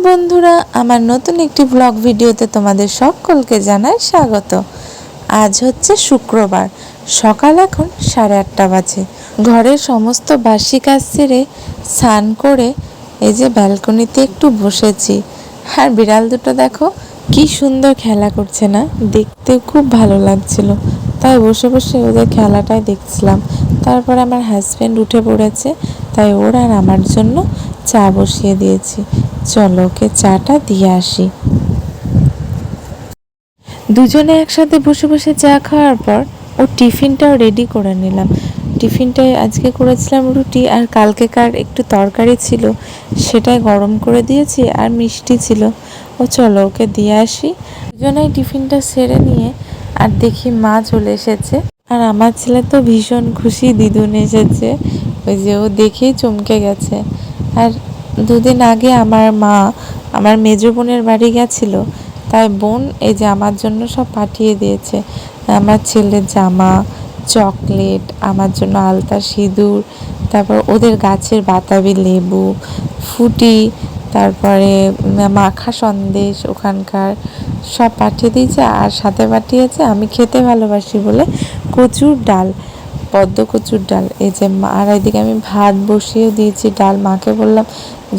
বন্ধুরা, আমার নতুন একটি ব্লগ ভিডিওতে তোমাদের সকলকে জানাই স্বাগত। আজ হচ্ছে শুক্রবার, সকাল এখন 8:30 বাজে। ঘরের সমস্ত বাসি কাজ সেরে স্নান করে এই যে ব্যালকনিতে একটু বসেছি। আর বিড়াল দুটো দেখো কি সুন্দর খেলা করছে না, দেখতে খুব ভালো লাগছিল, তাই বসে বসে ওদের খেলাটাই দেখছিলাম। তারপর আমার হাজব্যান্ড উঠে পড়েছে, তাই ওর আর আমার জন্য চা বসিয়ে দিয়েছি। চলো ওকে চাটা দিয়ে আসি। দুজনে একসাথে বসে বসে চা খাওয়ার পর ও টিফিনটাও রেডি করে নিলাম। টিফিনটায় আজকে করেছিলাম রুটি, আর কালকেকার একটু তরকারি ছিল সেটাই গরম করে দিয়েছি, আর মিষ্টি ছিল। ও চলো ওকে দিয়ে আসি। দুজনেই টিফিনটা সেরে নিয়ে আর দেখি মা চলে এসেছে। আর আমার ছেলে তো ভীষণ খুশি দিদুন এসেছে, ওই যে ও দেখেই চমকে গেছে। আর দুদিন আগে আমার মা আমার মেজো বোনের বাড়ি গেছিলো, তাই বোন এই যে আমার জন্য সব পাঠিয়ে দিয়েছে। আমার ছেলের জামা, চকলেট, আমার জন্য আলতা সিঁদুর, তারপর ওদের গাছের বাতাবি লেবু, ফুটি, তারপরে মাখা সন্দেশ ওখানকার সব পাঠিয়ে দিয়েছে। আর সাথে পাঠিয়েছে আমি খেতে ভালোবাসি বলে কচুর ডাল, পদ্ম কচুর ডাল। এই যে আর এদিকে আমি ভাত বসিয়ে দিয়েছি, ডাল। মাকে বললাম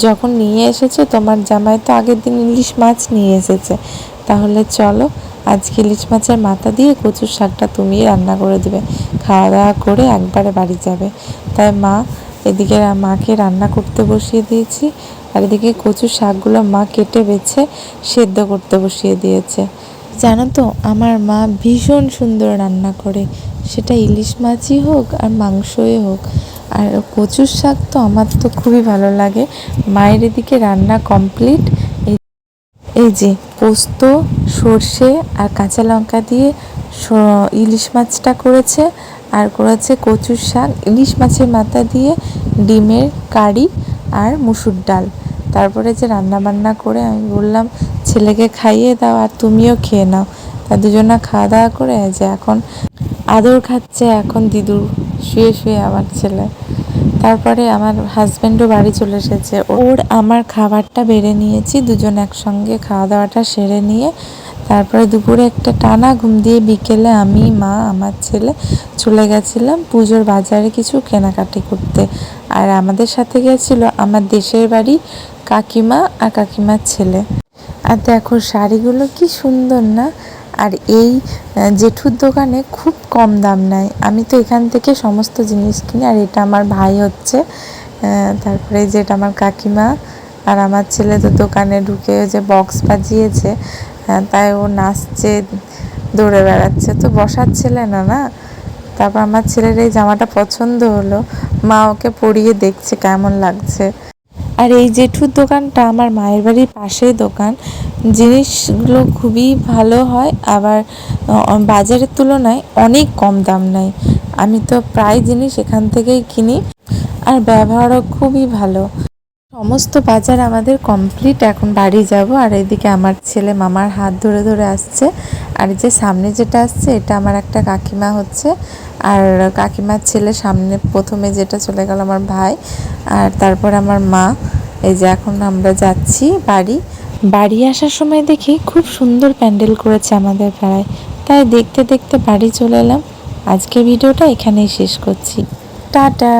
যখন নিয়ে এসেছো তোমার জামাই তো আগের দিন ইলিশ মাছ নিয়ে এসেছে, তাহলে চলো আজকে ইলিশ মাছের মাথা দিয়ে কচুর শাকটা তুমি রান্না করে দেবে, খাওয়া দাওয়া করে একবারে বাড়ি যাবে। তাই মা এদিকে মাকে রান্না করতে বসিয়ে দিয়েছি, আর এদিকে কচুর শাকগুলো মা কেটে বেছে সেদ্ধ করতে বসিয়ে দিয়েছে। জানো তো আমার মা ভীষণ সুন্দর রান্না করে, সেটা ইলিশ মাছই হোক আর মাংসই হোক। আর কচুর শাক তো আমার তো খুবই ভালো লাগে। মায়ের এদিকে রান্না কমপ্লিট। এই যে পোস্ত, সর্ষে আর কাঁচা লঙ্কা দিয়ে ইলিশ মাছটা করেছে, আর করেছে কচুর শাক, ইলিশ মাছের মাথা দিয়ে ডিমের কারি আর মুসুর ডাল। তারপরে যে রান্না বান্না করে আমি বললাম ছেলেকে খাইয়ে দাও আর তুমিও খেয়ে নাও। তা দুজনা খাওয়া দাওয়া করে যে এখন আদর খাচ্ছে এখন দিদুর শুয়ে শুয়ে আমার ছেলে। তারপরে আমার হাজব্যান্ডও বাড়ি চলে এসেছে, ওর আমার খাবারটা বেড়ে নিয়েছি, দুজন একসঙ্গে খাওয়া দাওয়াটা সেরে নিয়ে তারপরে দুপুরে একটা টানা ঘুম দিয়ে বিকেলে আমি, মা, আমার ছেলে চলে গেছিলাম পুজোর বাজারে কিছু কেনাকাটি করতে। আর আমাদের সাথে গেছিল আমার দেশের বাড়ি কাকিমা আর কাকিমার ছেলে। আর দেখো শাড়িগুলো কি সুন্দর না। আর এই জেঠুর দোকানে খুব কম দাম নেয়, আমি তো এখান থেকে সমস্ত জিনিস কিনি। আর এটা আমার ভাই হচ্ছে, তারপরে যেটা আমার কাকিমা। আর আমার ছেলে তো দোকানে ঢুকে যে বক্স বাজিয়েছে, তাই ও নাচছে, দৌড়ে বেড়াচ্ছে, তো বসার ছেলে না না। তারপর আমার ছেলের এই জামাটা পছন্দ হলো, মা ওকে পরিয়ে দেখছে কেমন লাগছে। আর এই জেঠুর দোকানটা আমার মায়ের বাড়ির পাশেই দোকান, জিনিসগুলো খুবই ভালো হয়, আবার বাজারের তুলনায় অনেক কম দাম নেয়। আমি তো প্রায় জিনিস এখান থেকেই কিনি, আর ব্যবহারও খুবই ভালো। সমস্ত বাজার আমাদের কমপ্লিট, এখন বাড়ি যাব। আর এদিকে আমার ছেলে মামার হাত ধরে ধরে আসছে। আর যে সামনে যেটা আসছে এটা আমার একটা কাকিমা হচ্ছে, আর কাকিমার ছেলে সামনে প্রথমে যেটা চলে গেল আমার ভাই, আর তারপর আমার মা। এই যে এখন আমরা যাচ্ছি বাড়ি। বাড়ি আসার সময় দেখি খুব সুন্দর প্যান্ডেল করেছে আমাদের পাড়ায়, তাই দেখতে দেখতে বাড়ি চলে এলাম। আজকে ভিডিওটা এখানেই শেষ করছি, টাটা।